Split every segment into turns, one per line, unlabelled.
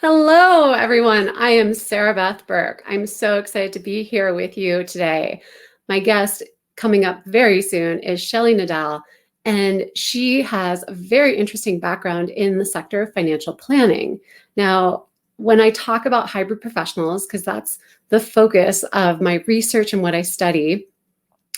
Hello, everyone. I am Sarabeth Berk. I'm so excited to be here with you today. My guest coming up very soon is Shelley Nadel, and she has a very interesting background in the sector of financial planning. Now, when I talk about hybrid professionals, because that's the focus of my research and what I study,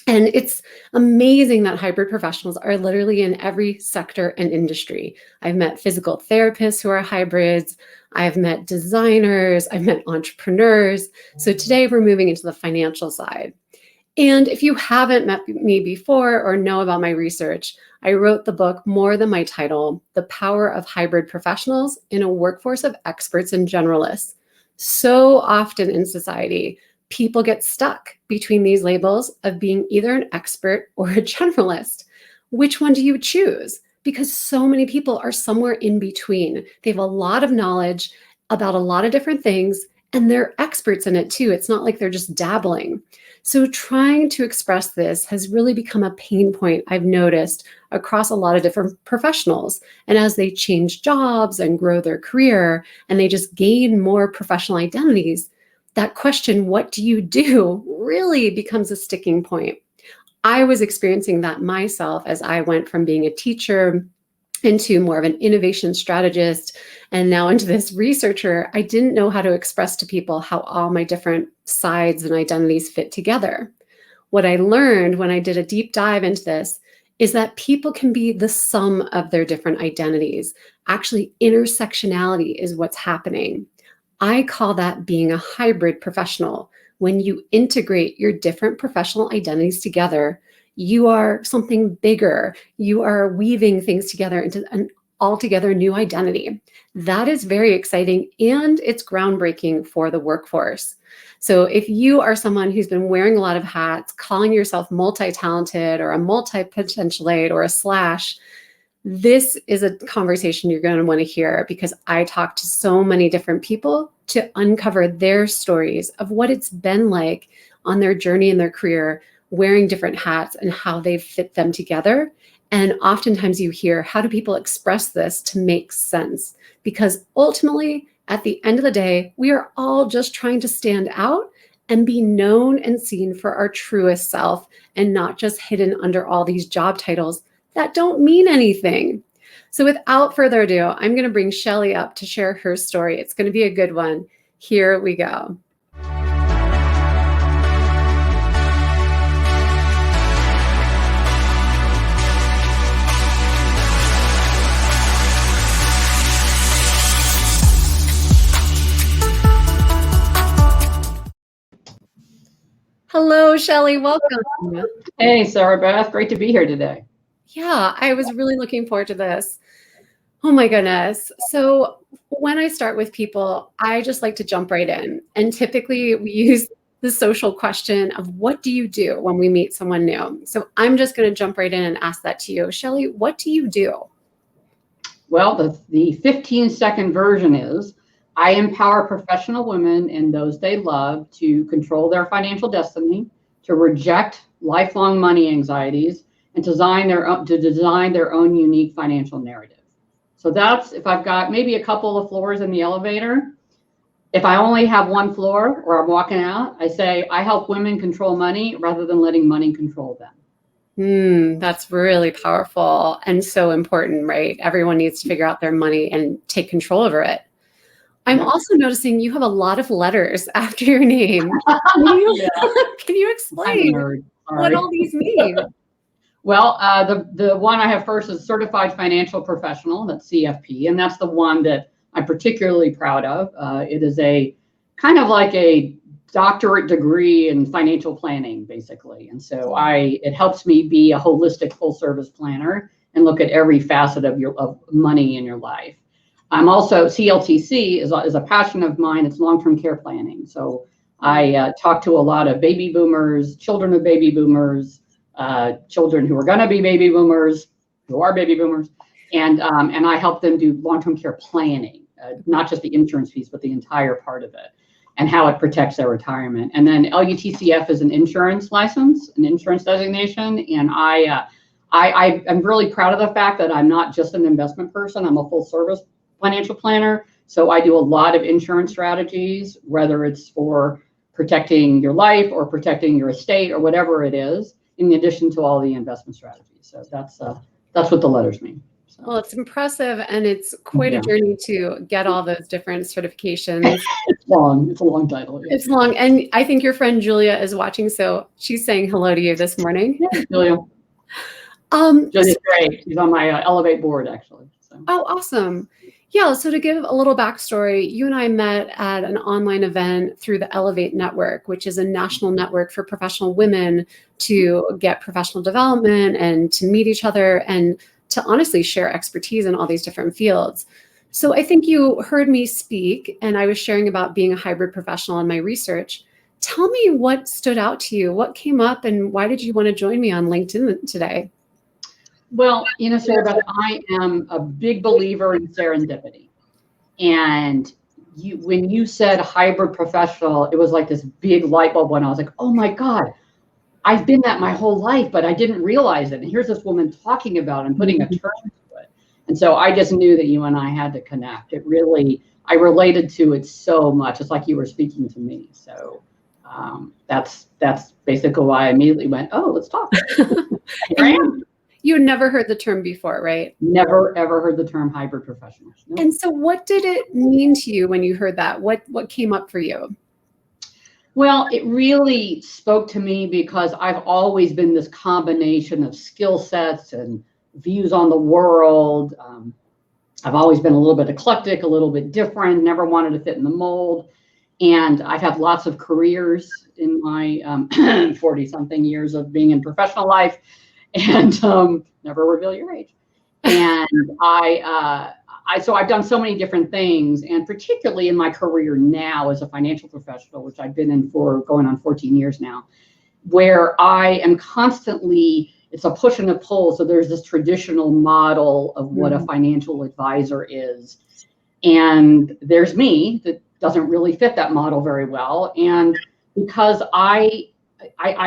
and it's amazing that hybrid professionals are literally in every sector and industry. I've met physical therapists who are hybrids. I've met designers. I've met entrepreneurs. So today we're moving into the financial side. And if you haven't met me before or know about my research, I wrote the book More Than My Title, The Power of Hybrid Professionals in a Workforce of Experts and Generalists. So often in society, people get stuck between these labels of being either an expert or a generalist. Which one do you choose? Because so many people are somewhere in between. They have a lot of knowledge about a lot of different things, and they're experts in it too. It's not like they're just dabbling. So trying to express this has really become a pain point I've noticed across a lot of different professionals. And as they change jobs and grow their career, and they just gain more professional identities, that question, what do you do, really becomes a sticking point. I was experiencing that myself as I went from being a teacher into more of an innovation strategist and now into this researcher. I didn't know how to express to people how all my different sides and identities fit together. What I learned when I did a deep dive into this is that people can be the sum of their different identities. Actually, intersectionality is what's happening. I call that being a hybrid professional. When you integrate your different professional identities together, you are something bigger. You are weaving things together into an altogether new identity. That is very exciting, and it's groundbreaking for the workforce. So if you are someone who's been wearing a lot of hats, calling yourself multi-talented or a multi-potentialate or a slash, this is a conversation you're going to want to hear, because I talk to so many different people to uncover their stories of what it's been like on their journey in their career, wearing different hats and how they fit them together. And oftentimes you hear, how do people express this to make sense? Because ultimately, at the end of the day, we are all just trying to stand out and be known and seen for our truest self, and not just hidden under all these job titles that don't mean anything. So without further ado, I'm going to bring Shelley up to share her story. It's going to be a good one. Here we go. Hello, Shelley. Welcome.
Hey, Sarabeth. Great to be here today.
Yeah, I was really looking forward to this. Oh my goodness. So when I start with people, I just like to jump right in. And typically we use the social question of what do you do when we meet someone new? So I'm just going to jump right in and ask that to you. Shelley, what do you do?
Well, the 15-second version is I empower professional women and those they love to control their financial destiny, to reject lifelong money anxieties, and to design their own unique financial narrative. So that's if I've got maybe a couple of floors in the elevator. If I only have one floor or I'm walking out, I say I help women control money rather than letting money control them.
That's really powerful and so important, right? Everyone needs to figure out their money and take control over it. I'm also noticing you have a lot of letters after your name. Can you explain what all these mean?
Well, the one I have first is Certified Financial Professional, that's CFP, and that's the one that I'm particularly proud of. It is a kind of like a doctorate degree in financial planning, basically. And so it helps me be a holistic full service planner and look at every facet of money in your life. I'm also, CLTC is a passion of mine. It's long-term care planning. So I talk to a lot of baby boomers, children of baby boomers, children who are going to be baby boomers, who are baby boomers, and I help them do long-term care planning, not just the insurance piece, but the entire part of it, and how it protects their retirement. And then LUTCF is an insurance license, an insurance designation, and I'm really proud of the fact that I'm not just an investment person. I'm a full-service financial planner. So I do a lot of insurance strategies, whether it's for protecting your life or protecting your estate or whatever it is, in addition to all the investment strategies. So that's what the letters mean. So.
Well, it's impressive, and it's quite a journey to get all those different certifications.
It's long. It's a long title. Yeah.
It's long, and I think your friend Julia is watching, so she's saying hello to you this morning.
Yeah, Julia. Julia's great. She's on my Elevate board, actually. So.
Oh, awesome. Yeah, so to give a little backstory, you and I met at an online event through the Elevate Network, which is a national network for professional women to get professional development and to meet each other and to honestly share expertise in all these different fields. So I think you heard me speak, and I was sharing about being a hybrid professional in my research. Tell me what stood out to you, what came up, and why did you want to join me on LinkedIn today?
Well, Sarabeth, I am a big believer in serendipity. And when you said hybrid professional, it was like this big light bulb when I was like, oh my God, I've been that my whole life, but I didn't realize it. And here's this woman talking about it and putting a term to it. And so I just knew that you and I had to connect. I related to it so much. It's like you were speaking to me. So that's basically why I immediately went, oh, let's talk. Here I am.
You had never heard the term before, right?
Never, ever heard the term hybrid professional. No.
And so what did it mean to you when you heard that? What came up for you?
Well, it really spoke to me because I've always been this combination of skill sets and views on the world. I've always been a little bit eclectic, a little bit different, never wanted to fit in the mold. And I've had lots of careers in my 40-something years of being in professional life. And never reveal your age. And so I've done so many different things, and particularly in my career now as a financial professional, which I've been in for going on 14 years now, where I am constantly, it's a push and a pull. So there's this traditional model of what a financial advisor is. And there's me that doesn't really fit that model very well. And because I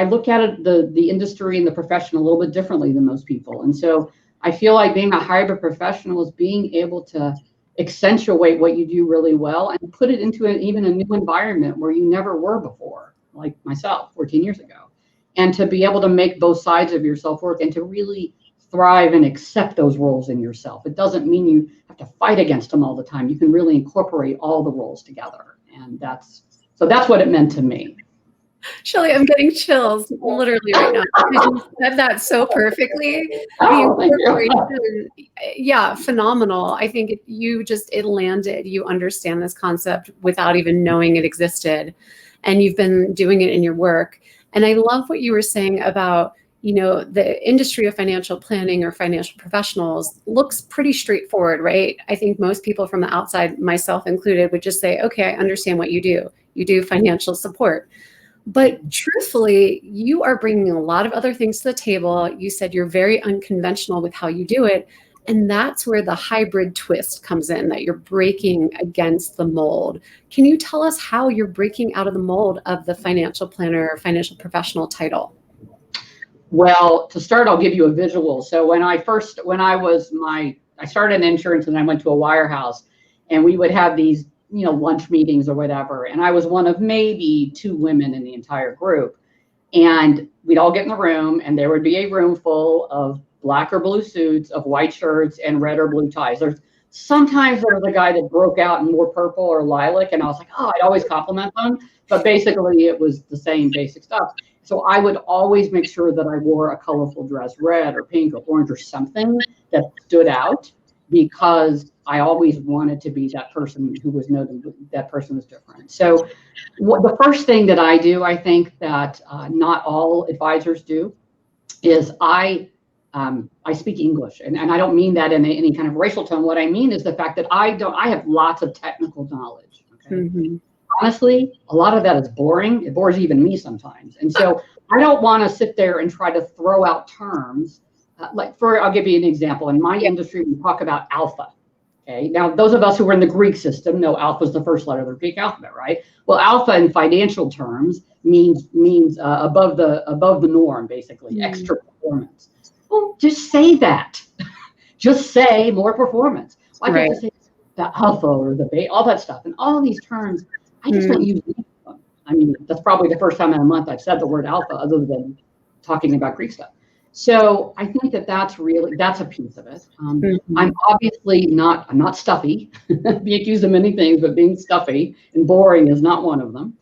look at it, the industry and the profession a little bit differently than most people. And so I feel like being a hybrid professional is being able to accentuate what you do really well and put it into even a new environment where you never were before, like myself 14 years ago. And to be able to make both sides of yourself work and to really thrive and accept those roles in yourself. It doesn't mean you have to fight against them all the time. You can really incorporate all the roles together. And that's what it meant to me.
Shelley, I'm getting chills literally right now because you said that so perfectly.
Oh, thank you.
Yeah, phenomenal. I think it landed. You understand this concept without even knowing it existed, and you've been doing it in your work. And I love what you were saying about, the industry of financial planning or financial professionals looks pretty straightforward, right? I think most people from the outside, myself included, would just say, okay, I understand what you do. You do financial support. But truthfully, you are bringing a lot of other things to the table. You said you're very unconventional with how you do it. And that's where the hybrid twist comes in, that you're breaking against the mold. Can you tell us how you're breaking out of the mold of the financial planner or financial professional title?
Well, to start, I'll give you a visual. So I started in insurance and I went to a wirehouse, and we would have these lunch meetings or whatever. And I was one of maybe 2 women in the entire group. And we'd all get in the room, and there would be a room full of black or blue suits, of white shirts, and red or blue ties. Sometimes there was a guy that broke out in more purple or lilac, and I was like, oh, I'd always compliment them. But basically it was the same basic stuff. So I would always make sure that I wore a colorful dress, red or pink or orange or something that stood out, because I always wanted to be that person who was noted that person was different. So the first thing that I do, I think that not all advisors do, is I speak English. And I don't mean that in any kind of racial tone. What I mean is the fact that I have lots of technical knowledge. Okay? Mm-hmm. Honestly, a lot of that is boring. It bores even me sometimes. And so I don't want to sit there and try to throw out terms. I'll give you an example. In my industry, we talk about alpha. Okay. Now, those of us who were in the Greek system know alpha is the first letter of the Greek alphabet, right? Well, alpha in financial terms means above the norm, basically, extra performance. Well, just say that. Just say more performance. Why can't you say the alpha or the beta, all that stuff. And all these terms, I just don't use them. I mean, that's probably the first time in a month I've said the word alpha other than talking about Greek stuff. So I think that that's a piece of it. I'm obviously I'm not stuffy, be accused of many things, but being stuffy and boring is not one of them.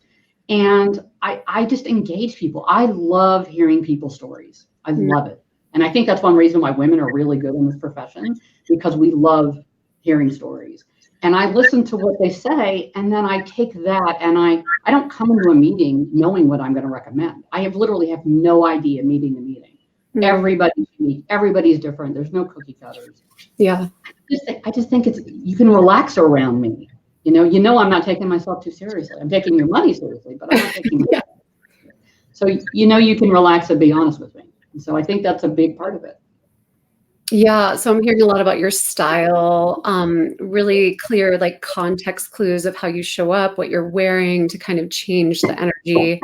And I just engage people. I love hearing people's stories. I love it. And I think that's one reason why women are really good in this profession, because we love hearing stories. And I listen to what they say, and then I take that, and I don't come into a meeting knowing what I'm going to recommend. I literally have no idea meeting a meeting. Everybody's unique. Everybody's different. There's no cookie cutters.
Yeah.
I just think you can relax around me. You know, I'm not taking myself too seriously. I'm taking your money seriously, but I'm not taking it. So, you can relax and be honest with me. And so I think that's a big part of it.
Yeah, so I'm hearing a lot about your style, really clear like context clues of how you show up, what you're wearing to kind of change the energy.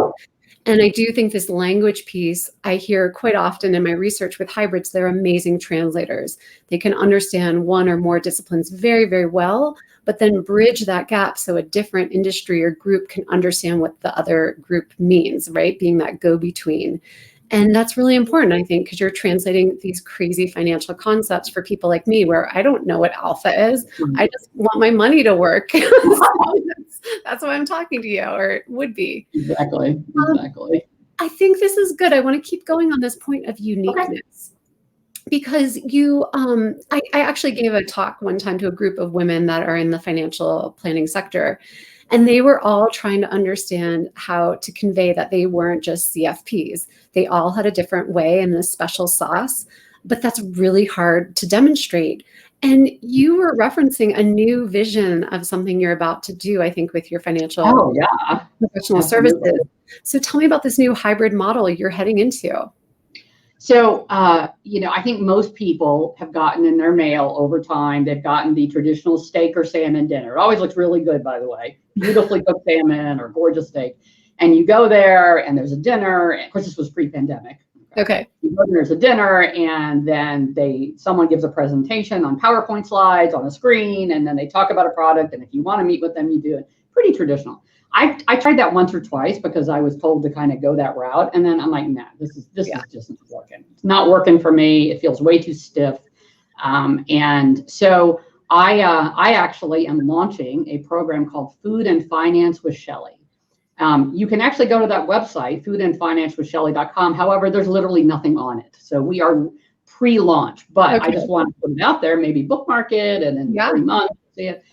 And I do think this language piece, I hear quite often in my research with hybrids, they're amazing translators. They can understand one or more disciplines very, very well, but then bridge that gap so a different industry or group can understand what the other group means, right? Being that go-between. And that's really important, I think, because you're translating these crazy financial concepts for people like me, where I don't know what alpha is. I just want my money to work. That's why I'm talking to you, or it would be.
Exactly.
I think this is good. I want to keep going on this point of uniqueness. Because I actually gave a talk one time to a group of women that are in the financial planning sector. And they were all trying to understand how to convey that they weren't just CFPs. They all had a different way and a special sauce, but that's really hard to demonstrate. And you were referencing a new vision of something you're about to do, I think, with your financial professional services. So tell me about this new hybrid model you're heading into.
So, I think most people have gotten in their mail over time, they've gotten the traditional steak or salmon dinner. It always looks really good, by the way, beautifully cooked salmon or gorgeous steak. And you go there and there's a dinner. Of course, this was pre-pandemic.
Okay.
You go, there's a dinner, and then someone gives a presentation on PowerPoint slides on a screen, and then they talk about a product. And if you want to meet with them, you do it. Pretty traditional. I tried that once or twice because I was told to kind of go that route. And then I'm like, nah, this is just not working. It's not working for me. It feels way too stiff. And so I actually am launching a program called Food and Finance with Shelley. You can actually go to that website, foodandfinancewithshelley.com. However, there's literally nothing on it. So we are pre-launch, but I just want to put it out there, maybe bookmark it, and then 3 months, see it.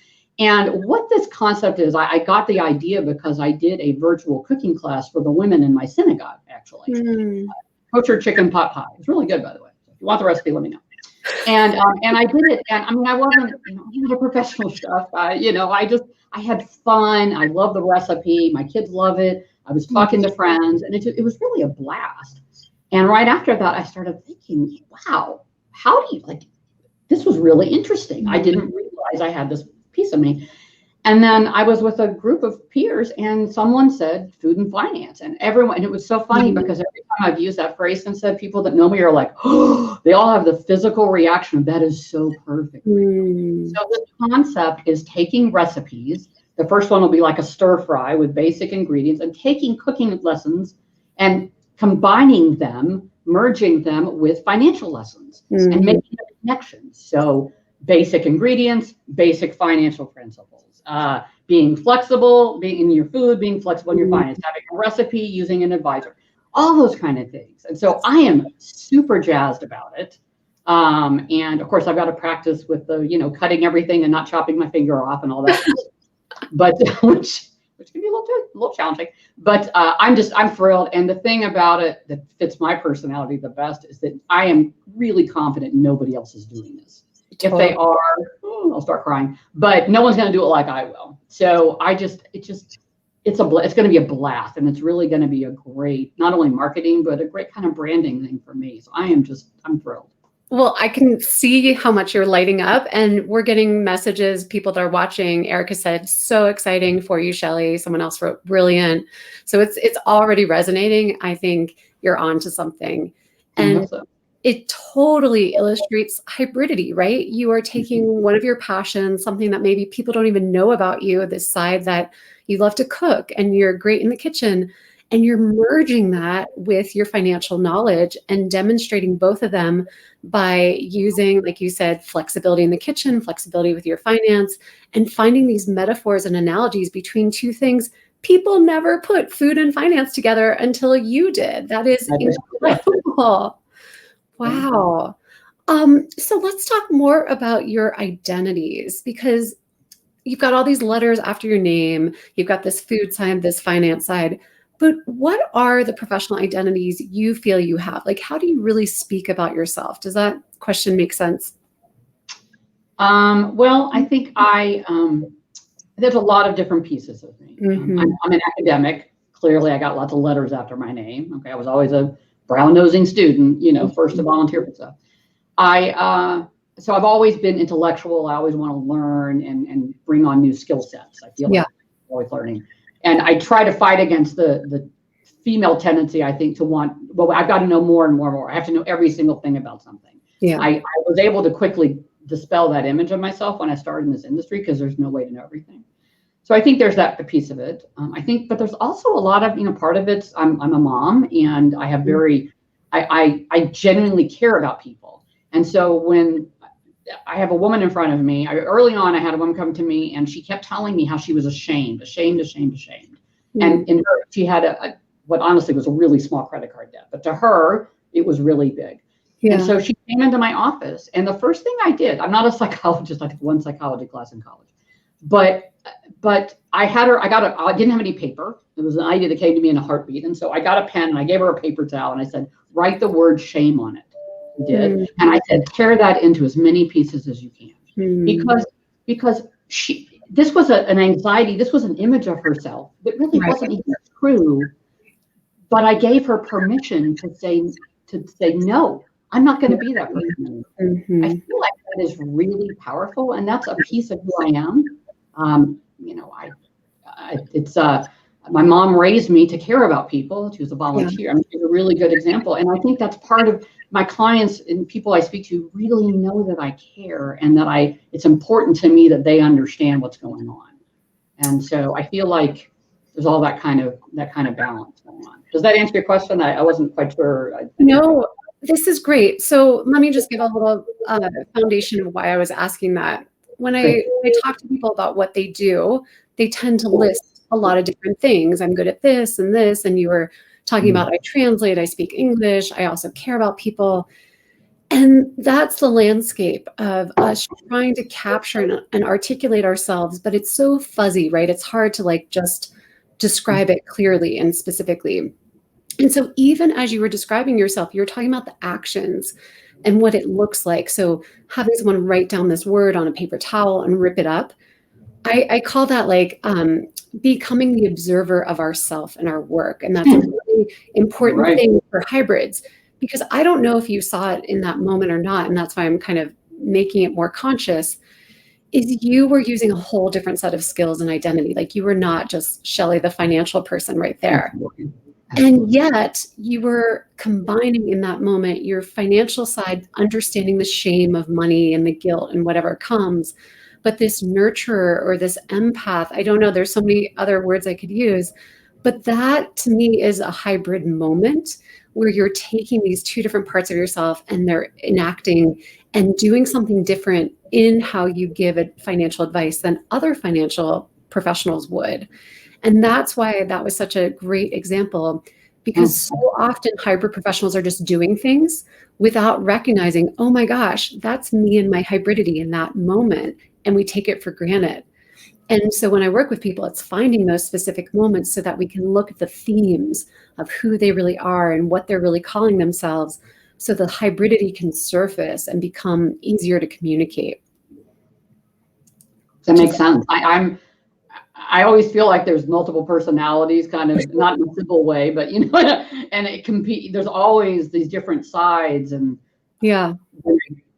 And what this concept is, I got the idea because I did a virtual cooking class for the women in my synagogue, actually. Kosher chicken pot pie. It's really good, by the way. So if you want the recipe, let me know. And I did it. And I mean, I wasn't, a professional stuff. I had fun. I love the recipe. My kids love it. I was talking to friends, and it was really a blast. And right after that, I started thinking, wow, how do you this was really interesting. I didn't realize I had this piece of me. And then I was with a group of peers, and someone said food and finance, and it was so funny because every time I've used that phrase and said, people that know me are like, oh, they all have the physical reaction. That is so perfect. So the concept is taking recipes. The first one will be like a stir fry with basic ingredients, and taking cooking lessons and combining them, merging them with financial lessons and making connections. So basic ingredients, basic financial principles, being flexible, being in your food, being flexible in your finance, having a recipe, using an advisor, all those kind of things. And so I am super jazzed about it. And of course, I've got to practice with the, cutting everything and not chopping my finger off and all that, but which can be a little challenging. But I'm thrilled. And the thing about it that fits my personality the best is that I am really confident nobody else is doing this. If they are, I'll start crying. But no one's going to do it like I will. So it's going to be a blast, and it's really going to be a great, not only marketing, but a great kind of branding thing for me. So I'm thrilled.
Well, I can see how much you're lighting up, and we're getting messages. People that are watching, Erica said, so exciting for you, Shelley. Someone else wrote, brilliant. So it's already resonating. I think you're on to something. And it totally illustrates hybridity, right? You are taking one of your passions, something that maybe people don't even know about you, this side that you love to cook and you're great in the kitchen, and you're merging that with your financial knowledge and demonstrating both of them by using, like you said, flexibility in the kitchen, flexibility with your finance, and finding these metaphors and analogies between two things. People never put food and finance together until you did. That is incredible. Wow. So let's talk more about your identities, because you've got all these letters after your name. You've got this food side, this finance side. But what are the professional identities you feel you have? Like, how do you really speak about yourself? Does that question make sense?
Well, I think there's a lot of different pieces of me. I'm an academic. Clearly, I got lots of letters after my name. Okay, I was always a brown-nosing student, first to volunteer for stuff. So I've always been intellectual. I always want to learn and bring on new skill sets. I feel like I'm always learning. And I try to fight against the female tendency, I think, to want, well, I've got to know more and more and more. I have to know every single thing about something. Yeah. I was able to quickly dispel that image of myself when I started in this industry, because there's no way to know everything. So I think there's that piece of it. But there's also a lot of, part of it's, I'm a mom, and I have I genuinely care about people. And so when I have a woman in front of me, early on, I had a woman come to me, and she kept telling me how she was ashamed. And in her, she had what honestly was a really small credit card debt, but to her, it was really big. Yeah. And so she came into my office, and the first thing I did, I'm not a psychologist, I took one psychology class in college, but I didn't have any paper. It was an idea that came to me in a heartbeat. And so I got a pen, and I gave her a paper towel, and I said, write the word shame on it. She did. And I said, tear that into as many pieces as you can. Because this was an anxiety, this was an image of herself that really wasn't even true. But I gave her permission to say, no, I'm not going to be that person. I feel like that is really powerful, and that's a piece of who I am. My mom raised me to care about people. She was a volunteer. I mean, she's a really good example. And I think that's part of my clients and people I speak to really know that I care, and that it's important to me that they understand what's going on. And so I feel like there's all that kind of balance going on. Does that answer your question? I wasn't quite sure.
No, this is great. So let me just give a little foundation of why I was asking that. When I talk to people about what they do, they tend to list a lot of different things. I'm good at this and this. And you were talking about, I translate, I speak English, I also care about people. And that's the landscape of us trying to capture and articulate ourselves, but it's so fuzzy, right? It's hard to just describe it clearly and specifically. And so even as you were describing yourself, you're talking about the actions and what it looks like. So having someone write down this word on a paper towel and rip it up, I call that becoming the observer of ourself and our work. And that's a really important thing for hybrids, because I don't know if you saw it in that moment or not. And that's why I'm kind of making it more conscious, is you were using a whole different set of skills and identity. Like, you were not just Shelley, the financial person right there. And yet you were combining in that moment your financial side, understanding the shame of money and the guilt and whatever comes, but this nurturer or this empath, I don't know, there's so many other words I could use, but that to me is a hybrid moment where you're taking these two different parts of yourself and they're enacting and doing something different in how you give financial advice than other financial professionals would. And that's why that was such a great example, because so often hybrid professionals are just doing things without recognizing, oh my gosh, that's me and my hybridity in that moment. And we take it for granted. And so when I work with people, it's finding those specific moments so that we can look at the themes of who they really are and what they're really calling themselves, so the hybridity can surface and become easier to communicate.
That makes sense. I always feel like there's multiple personalities, kind of, not in a simple way, but and it can be, there's always these different sides. And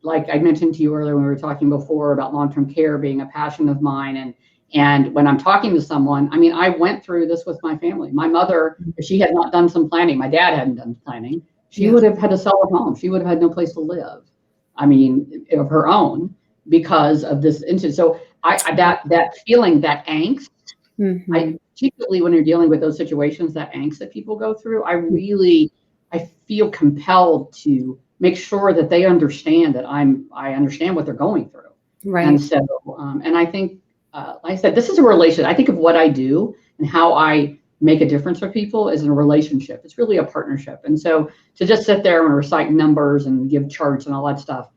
like I mentioned to you earlier when we were talking before about long-term care being a passion of mine, and when I'm talking to someone, I went through this with my family. My mother, if she had not done some planning, my dad hadn't done planning, She would have had to sell her home. She would have had no place to live. I mean, of her own, because of this incident. So that feeling, that angst, particularly when you're dealing with those situations, that angst that people go through, I feel compelled to make sure that they understand that I understand what they're going through.
Right.
And so, and I think, like I said, this is a relation. I think of what I do and how I make a difference for people is in a relationship. It's really a partnership. And so to just sit there and recite numbers and give charts and all that stuff,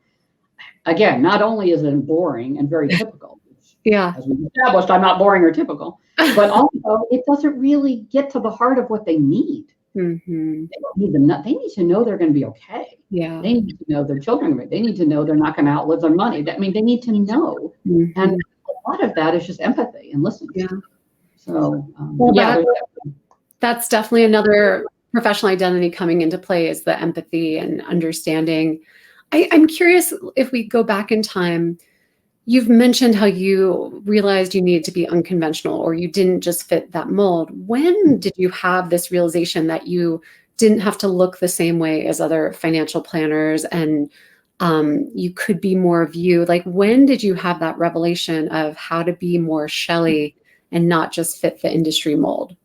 again, not only is it boring and very typical, as we established, I'm not boring or typical, but also it doesn't really get to the heart of what they need. They need to know they're going to be okay.
Yeah.
They need to know their children. They need to know they're not going to outlive their money. I mean, they need to know. And a lot of that is just empathy and listening.
Yeah.
So,
that's definitely another professional identity coming into play, is the empathy and understanding. I'm curious, if we go back in time, you've mentioned how you realized you needed to be unconventional, or you didn't just fit that mold. When did you have this realization that you didn't have to look the same way as other financial planners, and you could be more of you? Like, when did you have that revelation of how to be more Shelley and not just fit the industry mold?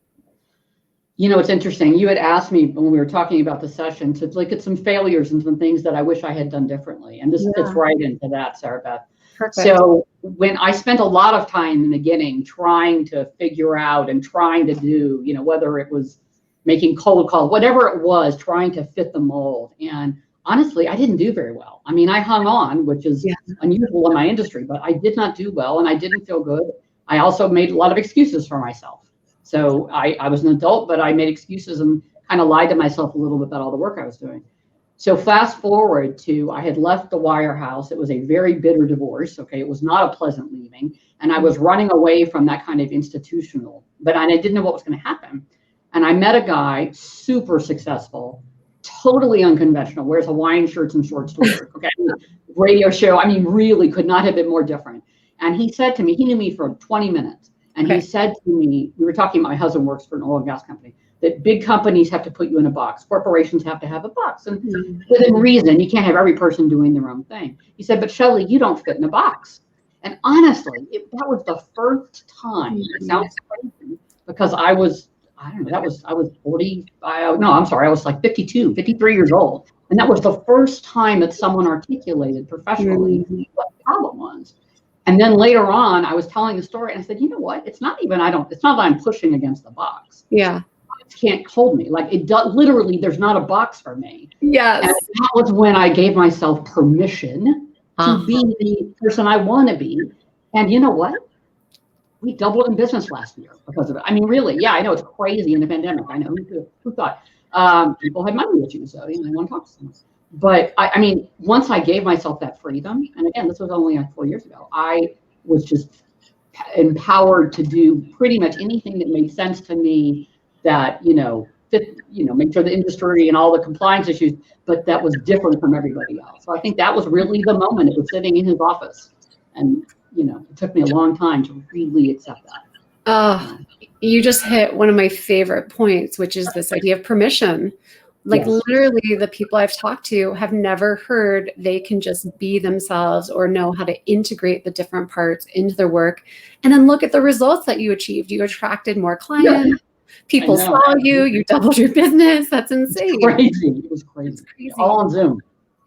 You know, it's interesting. You had asked me when we were talking about the session to look at some failures and some things that I wish I had done differently. And this fits right into that, Sarabeth.
Perfect.
So when I spent a lot of time in the beginning trying to figure out and trying to do, you know, whether it was making cold calls, whatever it was, trying to fit the mold. And honestly, I didn't do very well. I mean, I hung on, which is unusual in my industry, but I did not do well and I didn't feel good. I also made a lot of excuses for myself. So I was an adult, but I made excuses and kind of lied to myself a little bit about all the work I was doing. So fast forward to, I had left the wirehouse. It was a very bitter divorce. Okay. It was not a pleasant leaving. And I was running away from that kind of institutional, but I didn't know what was going to happen. And I met a guy, super successful, totally unconventional, wears Hawaiian shirts and shorts to work. Okay. Radio show. I mean, really could not have been more different. And he said to me, he knew me for 20 minutes. And he said to me, we were talking, my husband works for an oil and gas company, that big companies have to put you in a box. Corporations have to have a box. And within reason, you can't have every person doing their own thing. He said, but Shelley, you don't fit in a box. And honestly, that was the first time, it sounds crazy, because I was 40, I was like 52, 53 years old. And that was the first time that someone articulated professionally what the problem was. And then later on, I was telling the story and I said, you know what? It's not that I'm pushing against the box.
Yeah.
It can't hold me. Like literally, there's not a box for me.
Yes.
And that was when I gave myself permission to be the person I want to be. And you know what? We doubled in business last year because of it. I mean, really, I know it's crazy in the pandemic. I know who thought people had money issues, so they want to talk to someone. But I mean, once I gave myself that freedom, and again, this was only 4 years ago, I was just empowered to do pretty much anything that made sense to me, that, make sure the industry and all the compliance issues, but that was different from everybody else. So I think that was really the moment. It was sitting in his office, and, it took me a long time to really accept that.
You just hit one of my favorite points, which is this idea of permission. Like, literally, the people I've talked to have never heard they can just be themselves or know how to integrate the different parts into their work. And then look at the results that you achieved. You attracted more clients. People saw you. You doubled your business. That's insane.
It was crazy. All on Zoom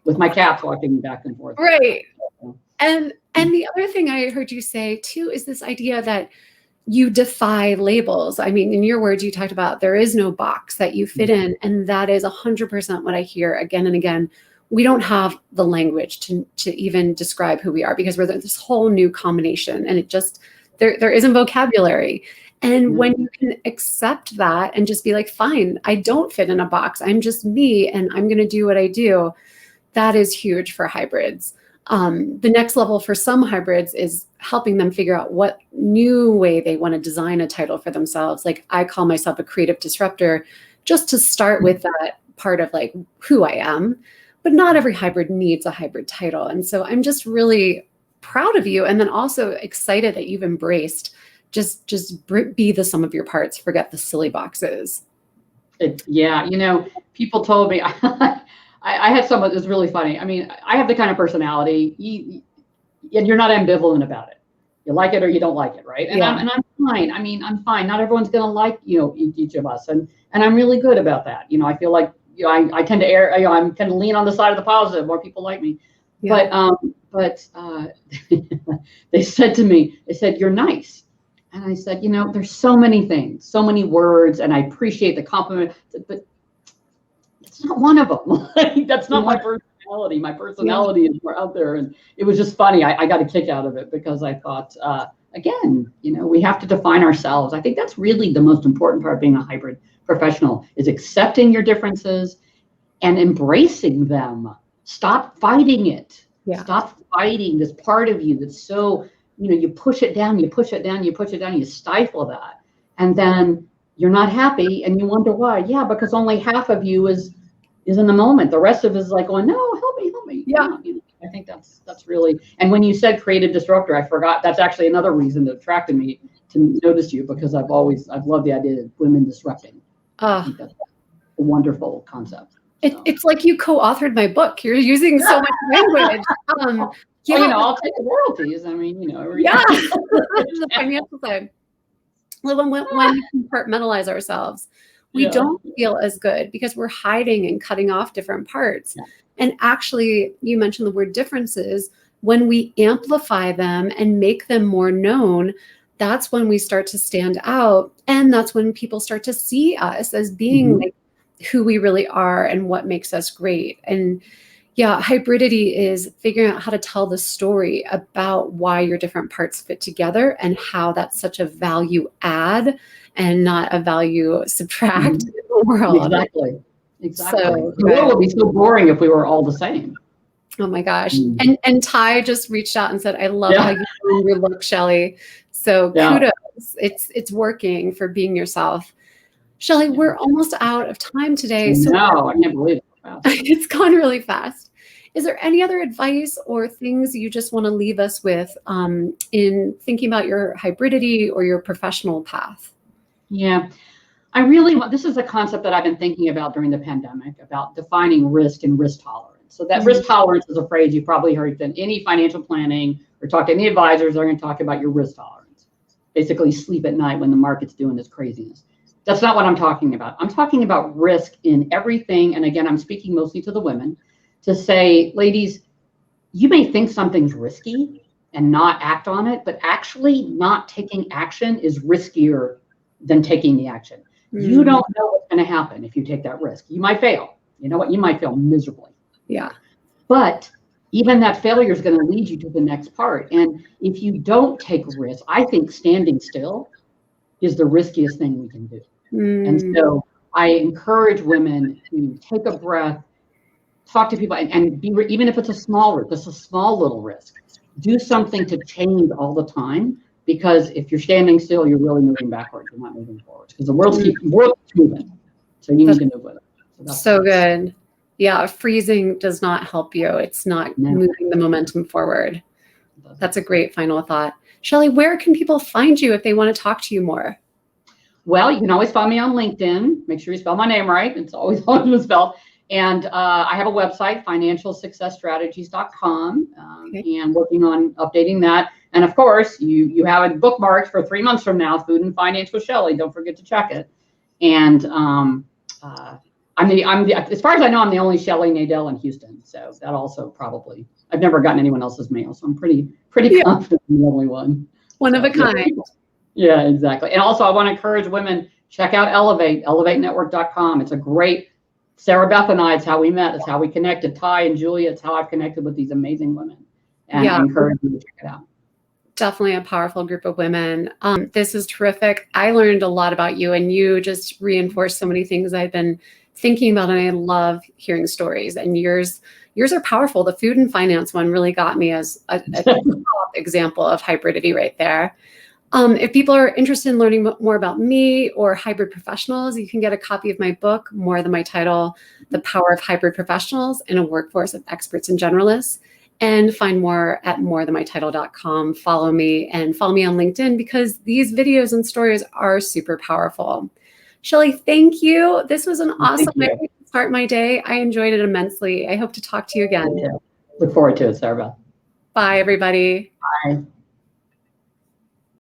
with my cats walking back and forth.
Right. And the other thing I heard you say, too, is this idea that you defy labels. I mean, in your words, you talked about there is no box that you fit in. And that is 100% what I hear again and again. We don't have the language to even describe who we are, because we're this whole new combination, and it just, there isn't vocabulary. And when you can accept that and just be like, fine, I don't fit in a box. I'm just me, and I'm going to do what I do. That is huge for hybrids. The next level for some hybrids is helping them figure out what new way they want to design a title for themselves. Like, I call myself a creative disruptor, just to start with that part of like who I am. But not every hybrid needs a hybrid title. And so I'm just really proud of you. And then also excited that you've embraced just be the sum of your parts, forget the silly boxes.
Yeah, people told me, I had someone that's really funny. I mean, I have the kind of personality, and you're not ambivalent about it. You like it or you don't like it, right? And I'm fine. I mean, I'm fine. Not everyone's going to like, each of us. And I'm really good about that. I feel like, I tend to I tend to lean on the side of the positive. More people like me. Yeah. But they said to me, you're nice. And I said, there's so many things, so many words, and I appreciate the compliment, but it's not one of them. That's not my personality. My personality is more out there. And it was just funny. I got a kick out of it because I thought, again, we have to define ourselves. I think that's really the most important part of being a hybrid professional, is accepting your differences and embracing them. Stop fighting it. Yeah. Stop fighting this part of you that's so, you push it down, you push it down, you push it down, you stifle that. And then you're not happy and you wonder why. Yeah, because only half of you is in the moment. The rest of it is like going, no, help me. Yeah. I think that's really, and when you said creative disruptor, I forgot, that's actually another reason that attracted me to notice you, because I've loved the idea of women disrupting. I think that's a wonderful concept.
It's like you co-authored my book. You're using so much language.
I'll take the royalties. I mean,
the financial side. Well, when we compartmentalize ourselves, we don't feel as good because we're hiding and cutting off different parts. Yeah. And actually, you mentioned the word differences. When we amplify them and make them more known, that's when we start to stand out. And that's when people start to see us as being like who we really are and what makes us great. And yeah, hybridity is figuring out how to tell the story about why your different parts fit together and how that's such a value add and not a value subtract in the world.
Exactly. So, the world would be so boring if we were all the same.
Oh my gosh. And Ty just reached out and said, I love how you do your look, Shelley. So kudos. It's working for being yourself. Shelley, we're almost out of time today. So
no, I can't believe it. Wow.
It's gone really fast. Is there any other advice or things you just want to leave us with in thinking about your hybridity or your professional path?
Yeah, this is a concept that I've been thinking about during the pandemic, about defining risk and risk tolerance. So that risk tolerance is a phrase you've probably heard in any financial planning or talk to any advisors are going to talk about your risk tolerance. Basically sleep at night when the market's doing this craziness. That's not what I'm talking about. I'm talking about risk in everything. And again, I'm speaking mostly to the women to say, ladies, you may think something's risky and not act on it, but actually not taking action is riskier than taking the action. You don't know what's going to happen if you take that risk. You might fail. You know what? You might fail miserably.
Yeah.
But even that failure is going to lead you to the next part. And if you don't take risk, I think standing still is the riskiest thing we can do. And so I encourage women to take a breath, talk to people, and be, even if it's a small risk, it's a small little risk. Do something to change all the time, because if you're standing still, you're really moving backwards. You're not moving forward, because the world's moving. So you need to move with it.
So good. Yeah, freezing does not help you. It's not moving the momentum forward. That's a great final thought. Shelley, where can people find you if they want to talk to you more?
Well, you can always find me on LinkedIn. Make sure you spell my name right. It's always misspelled. And I have a website, financialsuccessstrategies.com, and working on updating that. And of course, you have it bookmarked for 3 months from now, Food and Finance with Shelley. Don't forget to check it. And as far as I know, I'm the only Shelley Nadel in Houston. So that also probably, I've never gotten anyone else's mail. So I'm pretty confident I'm the only one.
One of a kind.
Yeah, exactly. And also I want to encourage women, check out Elevate, elevatenetwork.com. It's a great, Sarabeth and I, it's how we met. It's how we connected. Ty and Julia, it's how I've connected with these amazing women. And I encourage you to check it out.
Definitely a powerful group of women. This is terrific. I learned a lot about you, and you just reinforced so many things I've been thinking about, and I love hearing stories. And yours are powerful. The food and finance one really got me as a top example of hybridity right there. If people are interested in learning more about me or hybrid professionals, you can get a copy of my book, More Than My Title, The Power of Hybrid Professionals in a Workforce of Experts and Generalists, and find more at morethanmytitle.com. Follow me on LinkedIn, because these videos and stories are super powerful. Shelley, thank you. This was an awesome way
Thank you.
to start my day. I enjoyed it immensely. I hope to talk to you again.
Look forward to it, Sarabeth.
Bye, everybody.
Bye.